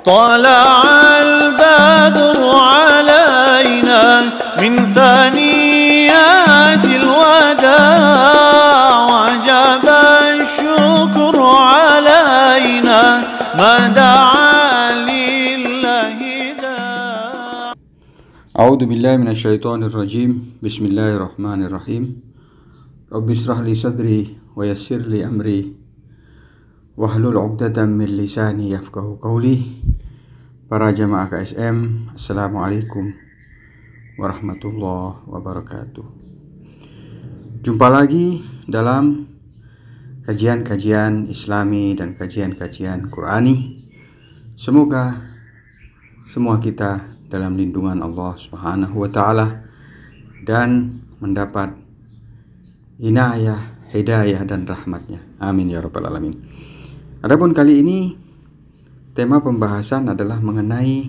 طلع البدر علينا من ثنيات الوداع وجب الشكر علينا ما دعا لله داع. أعوذ بالله من الشيطان الرجيم. بسم الله الرحمن الرحيم. رب اشرح لي صدري ويسر لي أمري wahlul 'uqdatam min lisani yafqahu qawli. Para jamaah KSM, Assalamualaikum warahmatullahi wabarakatuh. Jumpa lagi dalam kajian-kajian Islami dan kajian-kajian Qurani. Semoga semua kita dalam lindungan Allah Subhanahu wa taala dan mendapat inayah, hidayah dan rahmatnya. Amin ya rabbal alamin. Adapun kali ini tema pembahasan adalah mengenai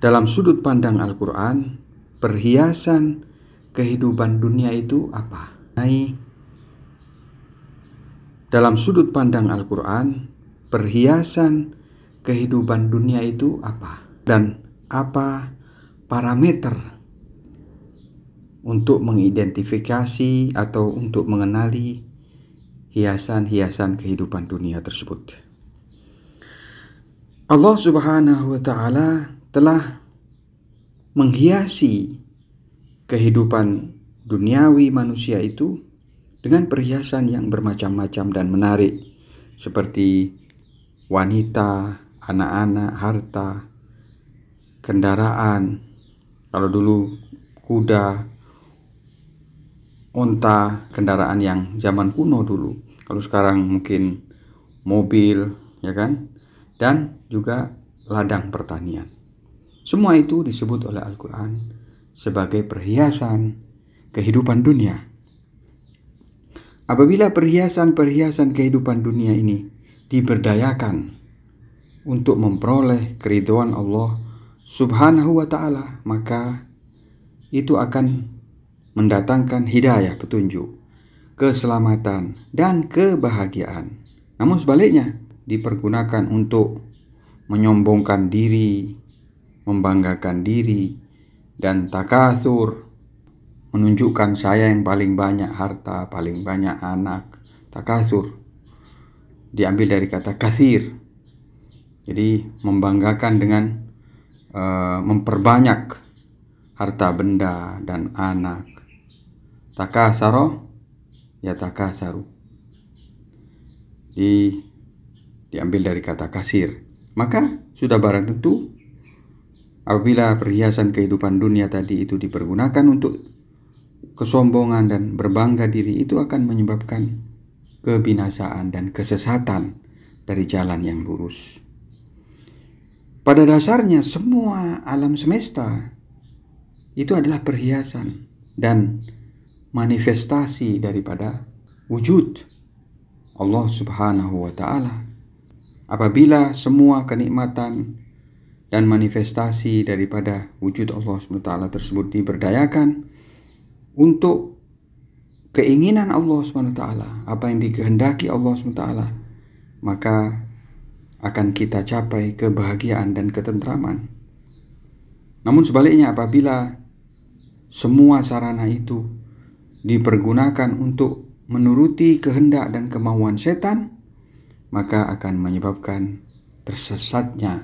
dalam sudut pandang Al-Quran, perhiasan kehidupan dunia itu apa? Dalam sudut pandang Al-Quran, perhiasan kehidupan dunia itu apa? Dan apa parameter untuk mengidentifikasi atau untuk mengenali hiasan-hiasan kehidupan dunia tersebut. Allah Subhanahu wa taala telah menghiasi kehidupan duniawi manusia itu dengan perhiasan yang bermacam-macam dan menarik, seperti wanita, anak-anak, harta, kendaraan. Kalau dulu kuda, unta, kendaraan yang zaman kuno dulu. Kalau sekarang mungkin mobil, ya kan? Dan juga ladang pertanian. Semua itu disebut oleh Al-Quran sebagai perhiasan kehidupan dunia. Apabila perhiasan-perhiasan kehidupan dunia ini diberdayakan untuk memperoleh keridhaan Allah Subhanahu wa ta'ala, maka itu akan mendatangkan hidayah, petunjuk, keselamatan, dan kebahagiaan. Namun sebaliknya, dipergunakan untuk menyombongkan diri, membanggakan diri, dan takatsur, menunjukkan saya yang paling banyak harta, paling banyak anak. Takatsur diambil dari kata katsir. Jadi membanggakan dengan memperbanyak harta benda dan anak. Takatsara yatakatsaru, diambil dari kata kasir. Maka sudah barang tentu apabila perhiasan kehidupan dunia tadi itu dipergunakan untuk kesombongan dan berbangga diri, itu akan menyebabkan kebinasaan dan kesesatan dari jalan yang lurus. Pada dasarnya semua alam semesta itu adalah perhiasan dan manifestasi daripada wujud Allah Subhanahu wa ta'ala. Apabila semua kenikmatan dan manifestasi daripada wujud Allah Subhanahu wa ta'ala tersebut diberdayakan untuk keinginan Allah Subhanahu wa ta'ala, apa yang dikehendaki Allah Subhanahu wa ta'ala, maka akan kita capai kebahagiaan dan ketentraman. Namun sebaliknya, apabila semua sarana itu dipergunakan untuk menuruti kehendak dan kemauan setan, maka akan menyebabkan tersesatnya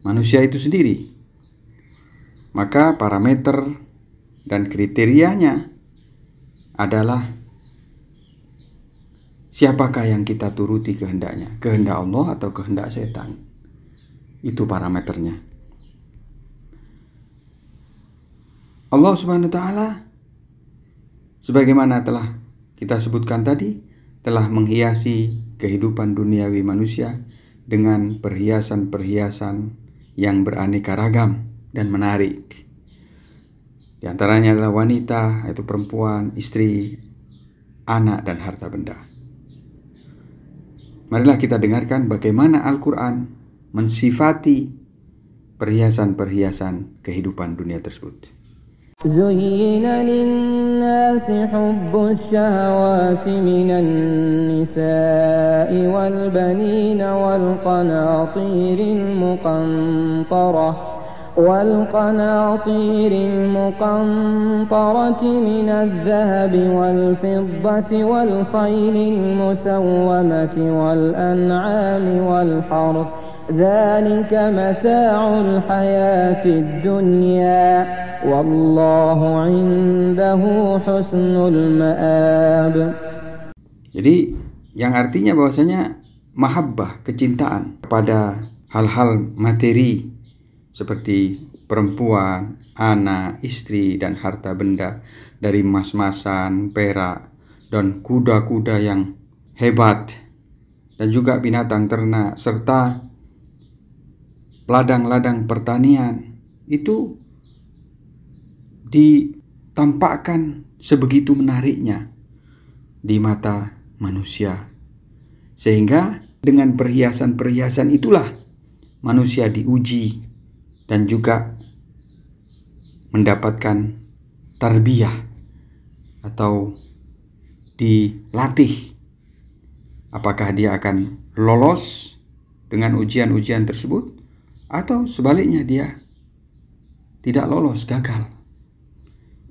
manusia itu sendiri. Maka parameter dan kriterianya adalah siapakah yang kita turuti kehendaknya, kehendak Allah atau kehendak setan. Itu parameternya. Allah Subhanahu wa ta'ala, sebagaimana telah kita sebutkan tadi, telah menghiasi kehidupan duniawi manusia dengan perhiasan-perhiasan yang beraneka ragam dan menarik. Di antaranya adalah wanita, yaitu perempuan, istri, anak, dan harta benda. Marilah kita dengarkan bagaimana Al-Quran mensifati perhiasan-perhiasan kehidupan dunia tersebut. زين للناس حب الشهوات من النساء والبنين والقناطير المقنطرة من الذهب والفضة والخيل المسومة والأنعام والحرث ذلك متاع الحياة الدنيا والله عنده حسن المآب. Jadi yang artinya bahwasanya mahabbah, kecintaan kepada hal-hal materi seperti perempuan, anak, istri, dan harta benda dari emas-emasan, perak, dan kuda-kuda yang hebat, dan juga binatang ternak, serta ladang-ladang pertanian, itu ditampakkan sebegitu menariknya di mata manusia. Sehingga dengan perhiasan-perhiasan itulah manusia diuji dan juga mendapatkan tarbiyah atau dilatih. Apakah dia akan lolos dengan ujian-ujian tersebut, atau sebaliknya dia tidak lolos, gagal.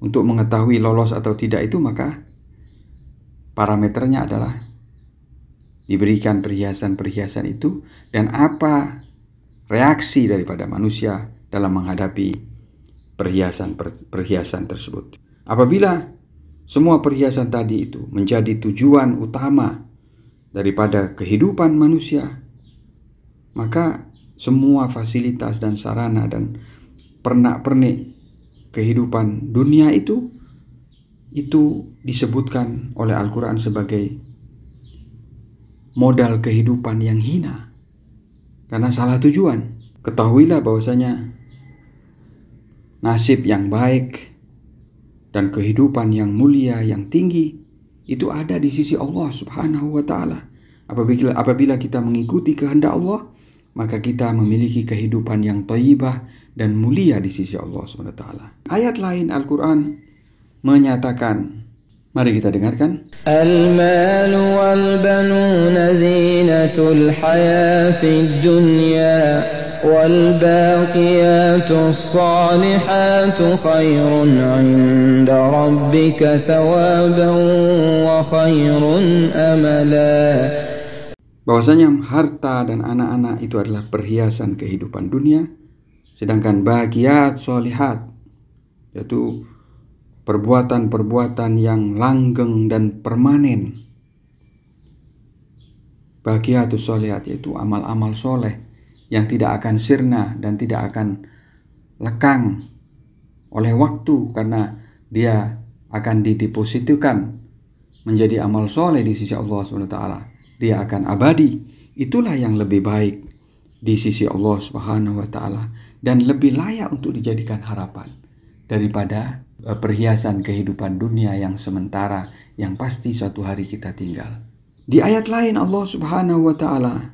Untuk mengetahui lolos atau tidak itu, maka parameternya adalah diberikan perhiasan-perhiasan itu dan apa reaksi daripada manusia dalam menghadapi perhiasan tersebut. Apabila semua perhiasan tadi itu menjadi tujuan utama daripada kehidupan manusia, maka semua fasilitas dan sarana dan pernak-pernik kehidupan dunia itu disebutkan oleh Al-Quran sebagai modal kehidupan yang hina karena salah tujuan. Ketahuilah bahwasanya nasib yang baik dan kehidupan yang mulia, yang tinggi itu ada di sisi Allah Subhanahu wa ta'ala. Apabila kita mengikuti kehendak Allah, maka kita memiliki kehidupan yang thayyibah dan mulia di sisi Allah Subhanahu wa ta'ala. Ayat lain Al-Quran menyatakan, mari kita dengarkan. Al-mal wal-banun zinatul hayatid dunya wal-baqiyatus salihatu khairun 'inda rabbika thawaban wa khairun amala. Bahwasanya harta dan anak-anak itu adalah perhiasan kehidupan dunia, sedangkan baqiyat sholihat, yaitu perbuatan-perbuatan yang langgeng dan permanen. Baqiyatus sholihat yaitu amal-amal soleh yang tidak akan sirna dan tidak akan lekang oleh waktu, karena dia akan didepositkan menjadi amal soleh di sisi Allah SWT. Dia akan abadi. Itulah yang lebih baik di sisi Allah Subhanahu wa ta'ala dan lebih layak untuk dijadikan harapan daripada perhiasan kehidupan dunia yang sementara yang pasti suatu hari kita tinggal. Di ayat lain Allah Subhanahu wa ta'ala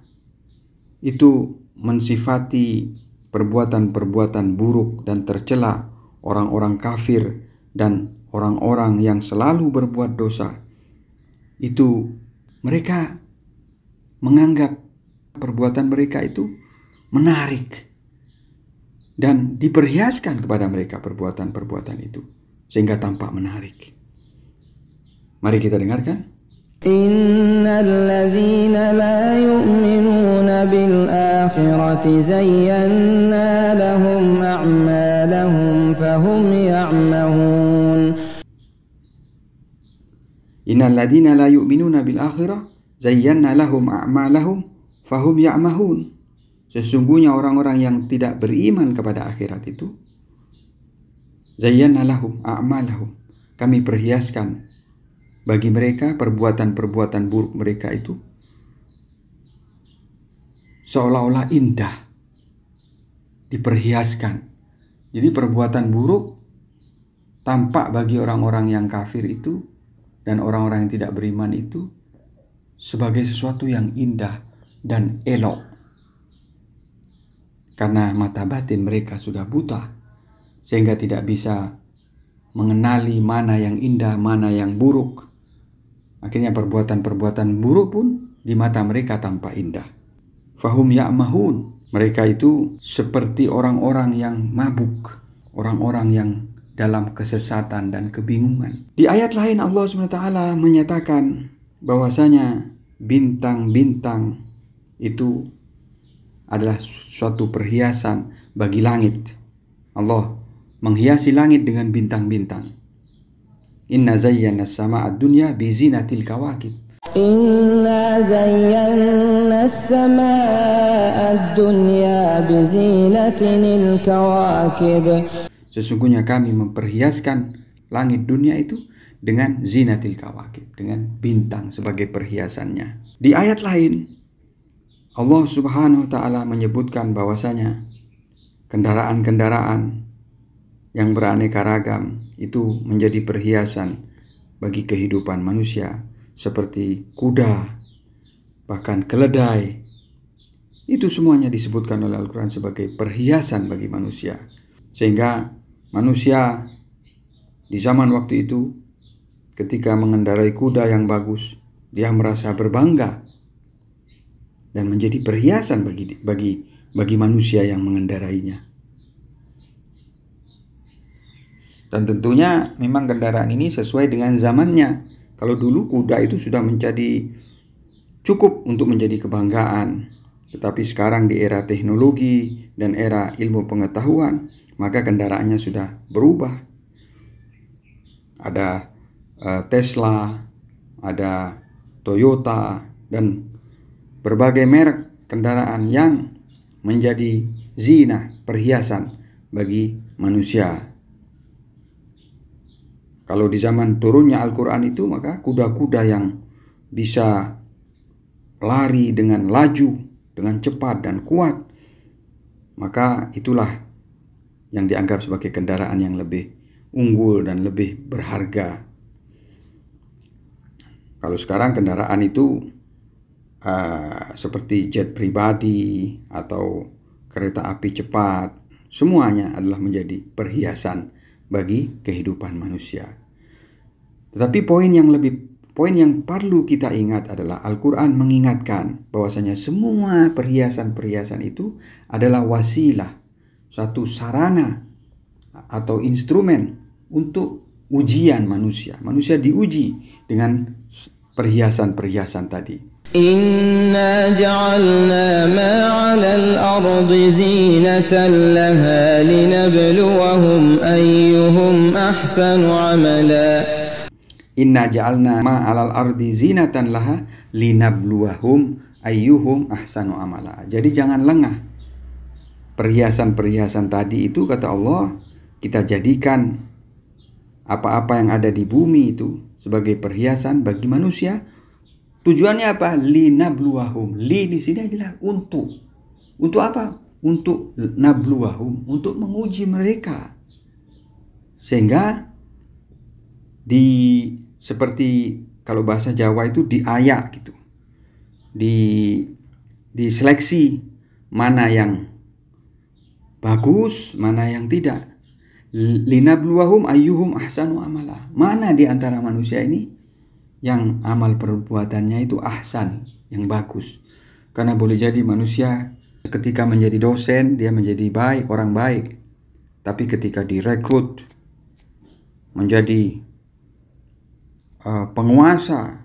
itu mensifati perbuatan-perbuatan buruk dan tercela orang-orang kafir dan orang-orang yang selalu berbuat dosa. Itu mereka menganggap perbuatan mereka itu menarik dan diperhiaskan kepada mereka perbuatan-perbuatan itu sehingga tampak menarik. Mari kita dengarkan. Innal ladzina la yu'minuna bil akhirati zayyana lahum a'malahum fahum ya'mahun. Innal ladzina la yu'minuna bil akhirah zayyana lahum a'malahum fahum ya'mahun. Sesungguhnya orang-orang yang tidak beriman kepada akhirat itu, zayyana lahum a'malahum, kami perhiaskan bagi mereka perbuatan-perbuatan buruk mereka itu seolah-olah indah, diperhiaskan. Jadi perbuatan buruk tampak bagi orang-orang yang kafir itu dan orang-orang yang tidak beriman itu sebagai sesuatu yang indah dan elok, karena mata batin mereka sudah buta sehingga tidak bisa mengenali mana yang indah, mana yang buruk. Akhirnya perbuatan-perbuatan buruk pun di mata mereka tampak indah. Fahum ya'mahun. Mereka itu seperti orang-orang yang mabuk, orang-orang yang dalam kesesatan dan kebingungan. Di ayat lain Allah SWT menyatakan bahwasanya bintang-bintang itu adalah suatu perhiasan bagi langit. Allah menghiasi langit dengan bintang-bintang. Inna zayyana as-samaa'a ad-dunya bi zinatil kawakib. Inna zayyana as-samaa'a ad-dunya bi zinatil kawakib. Sesungguhnya kami memperhiaskan langit dunia itu dengan zinatil kawakib, dengan bintang sebagai perhiasannya. Di ayat lain Allah Subhanahu wa taala menyebutkan bahwasanya kendaraan-kendaraan yang beraneka ragam itu menjadi perhiasan bagi kehidupan manusia, seperti kuda, bahkan keledai. Itu semuanya disebutkan oleh Al-Quran sebagai perhiasan bagi manusia. Sehingga manusia di zaman waktu itu ketika mengendarai kuda yang bagus, dia merasa berbangga dan menjadi perhiasan bagi manusia yang mengendarainya. Dan tentunya memang kendaraan ini sesuai dengan zamannya. Kalau dulu kuda itu sudah menjadi cukup untuk menjadi kebanggaan. Tetapi sekarang di era teknologi dan era ilmu pengetahuan, maka kendaraannya sudah berubah. Ada Tesla, ada Toyota, dan berbagai merek kendaraan yang menjadi zina, perhiasan bagi manusia. Kalau di zaman turunnya Al-Quran itu, maka kuda-kuda yang bisa lari dengan laju, dengan cepat dan kuat, maka itulah yang dianggap sebagai kendaraan yang lebih unggul dan lebih berharga. Kalau sekarang kendaraan itu seperti jet pribadi atau kereta api cepat, semuanya adalah menjadi perhiasan bagi kehidupan manusia. Tetapi poin yang perlu kita ingat adalah Al-Quran mengingatkan bahwasanya semua perhiasan-perhiasan itu adalah wasilah, satu sarana atau instrumen untuk ujian manusia. Manusia diuji dengan perhiasan-perhiasan tadi. Inna ja'alna ma 'alal ardi zinatan laha linabluwahum ayyuhum ahsanu 'amala. Inna ja'alna ma 'alal ardi zinatan laha linabluwahum ayyuhum ahsanu amala. Jadi jangan lengah. Perhiasan-perhiasan tadi itu, kata Allah, kita jadikan apa-apa yang ada di bumi itu sebagai perhiasan bagi manusia. Tujuannya apa? Linabluwahum. Li di sini adalah untuk. Untuk apa? Untuk nabluwahum, untuk menguji mereka. Sehingga seperti kalau bahasa Jawa itu diayak gitu. Diseleksi mana yang bagus, mana yang tidak. Linabluwahum ayyuhum ahsanu amala. Mana di antara manusia ini yang amal perbuatannya itu ahsan, yang bagus. Karena boleh jadi manusia ketika menjadi dosen, dia menjadi baik, orang baik. Tapi ketika direkrut menjadi penguasa,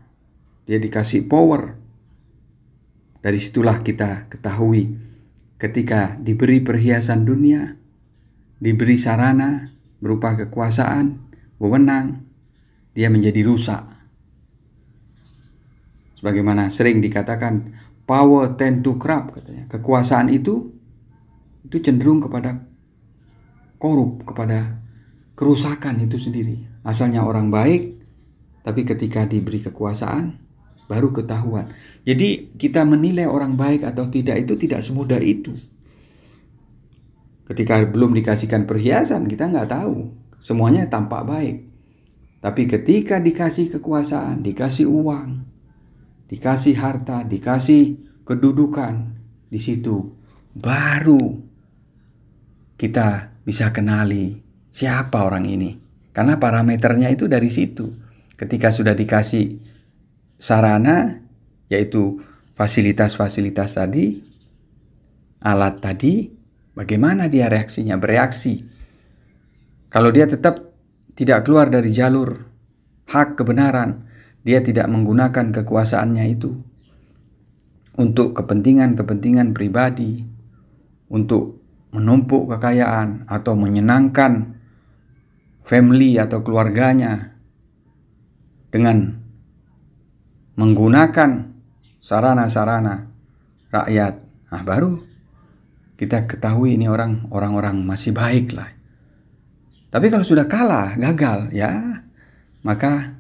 dia dikasih power. Dari situlah kita ketahui ketika diberi perhiasan dunia, diberi sarana berupa kekuasaan, wewenang, dia menjadi rusak. Sebagaimana sering dikatakan, power tend to corrupt, katanya. Kekuasaan itu cenderung kepada korup, kepada kerusakan itu sendiri. Asalnya orang baik, tapi ketika diberi kekuasaan baru ketahuan. Jadi kita menilai orang baik atau tidak itu tidak semudah itu. Ketika belum dikasihkan perhiasan, kita nggak tahu. Semuanya tampak baik. Tapi ketika dikasih kekuasaan, dikasih uang, dikasih harta, dikasih kedudukan, di situ baru kita bisa kenali siapa orang ini. Karena parameternya itu dari situ. Ketika sudah dikasih sarana, yaitu fasilitas-fasilitas tadi, alat tadi, bagaimana dia reaksinya, bereaksi. Kalau dia tetap tidak keluar dari jalur hak kebenaran, dia tidak menggunakan kekuasaannya itu untuk kepentingan-kepentingan pribadi, untuk menumpuk kekayaan atau menyenangkan family atau keluarganya dengan menggunakan sarana-sarana rakyat. Nah, baru kita ketahui ini orang-orang masih baik lah. Tapi kalau sudah kalah, gagal, ya, maka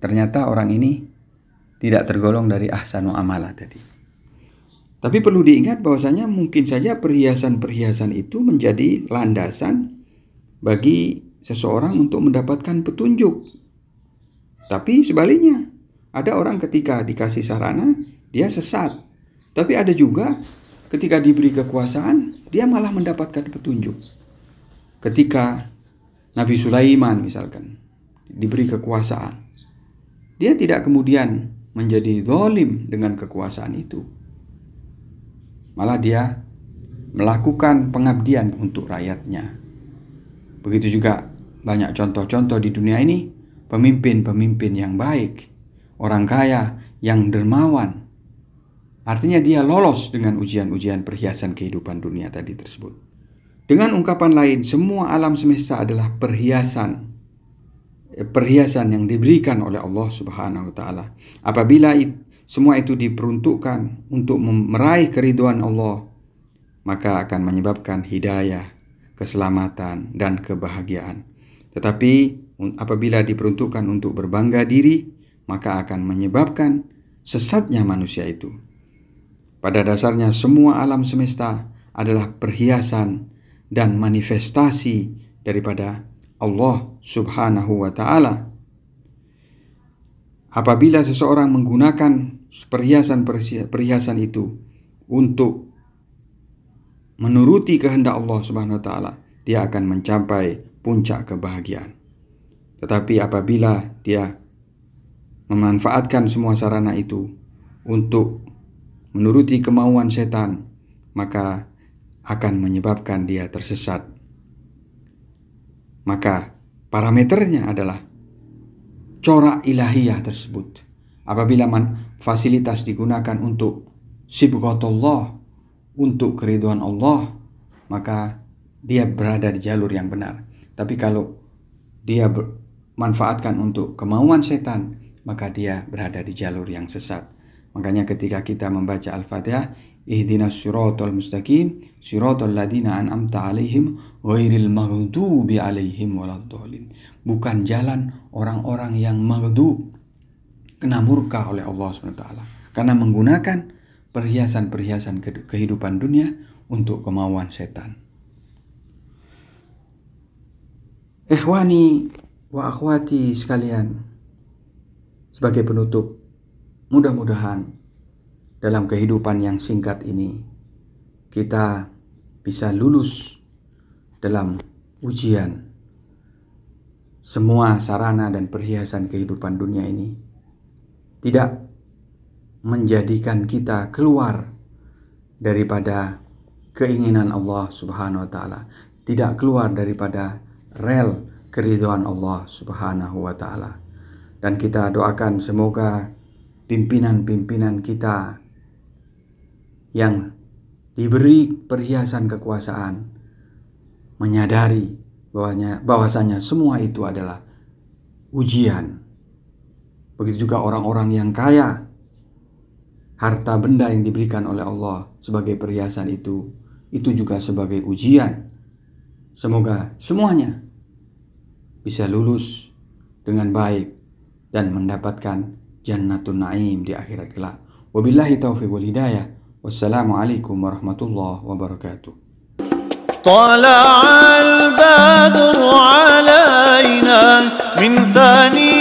ternyata orang ini tidak tergolong dari ahsanu amala tadi. Tapi perlu diingat bahwasanya mungkin saja perhiasan-perhiasan itu menjadi landasan bagi seseorang untuk mendapatkan petunjuk. Tapi sebaliknya, ada orang ketika dikasih sarana, dia sesat. Tapi ada juga ketika diberi kekuasaan, dia malah mendapatkan petunjuk. Ketika Nabi Sulaiman misalkan diberi kekuasaan, dia tidak kemudian menjadi zalim dengan kekuasaan itu. Malah dia melakukan pengabdian untuk rakyatnya. Begitu juga banyak contoh-contoh di dunia ini, pemimpin-pemimpin yang baik, orang kaya yang dermawan. Artinya dia lolos dengan ujian-ujian perhiasan kehidupan dunia tadi tersebut. Dengan ungkapan lain, semua alam semesta adalah perhiasan yang diberikan oleh Allah Subhanahu wa taala. Apabila semua itu diperuntukkan untuk meraih keridhaan Allah, maka akan menyebabkan hidayah, keselamatan, dan kebahagiaan. Tetapi apabila diperuntukkan untuk berbangga diri, maka akan menyebabkan sesatnya manusia itu. Pada dasarnya semua alam semesta adalah perhiasan dan manifestasi daripada Allah Subhanahu wa taala. Apabila seseorang menggunakan perhiasan itu untuk menuruti kehendak Allah Subhanahu wa taala, dia akan mencapai puncak kebahagiaan. Tetapi apabila dia memanfaatkan semua sarana itu untuk menuruti kemauan setan, maka akan menyebabkan dia tersesat. Maka parameternya adalah corak ilahiyah tersebut. Apabila fasilitas digunakan untuk sibghatullah, untuk keridhaan Allah, maka dia berada di jalur yang benar. Tapi kalau dia manfaatkan untuk kemauan setan, maka dia berada di jalur yang sesat. Makanya ketika kita membaca Al-Fatihah, ihdinas siratal mustaqim siratal ladzina an'amta 'alaihim ghairil maghdubi 'alaihim waladdallin. Bukan jalan orang-orang yang maghdub, kena murka oleh Allah SWT, karena menggunakan perhiasan-perhiasan kehidupan dunia untuk kemauan setan. Ikhwani wa akhwati sekalian, sebagai penutup, mudah-mudahan dalam kehidupan yang singkat ini kita bisa lulus dalam ujian. Semua sarana dan perhiasan kehidupan dunia ini tidak menjadikan kita keluar daripada keinginan Allah Subhanahu wa taala, tidak keluar daripada rel keridhaan Allah Subhanahu wa taala. Dan kita doakan semoga pimpinan-pimpinan kita yang diberi perhiasan kekuasaan menyadari bahwasanya semua itu adalah ujian. Begitu juga orang-orang yang kaya, harta benda yang diberikan oleh Allah sebagai perhiasan itu juga sebagai ujian. Semoga semuanya bisa lulus dengan baik dan mendapatkan jannatun na'im di akhirat kelak. Wabillahi taufiq wal hidayah. Wassalamualaikum warahmatullahi wabarakatuh. طلع البدر علينا من ثاني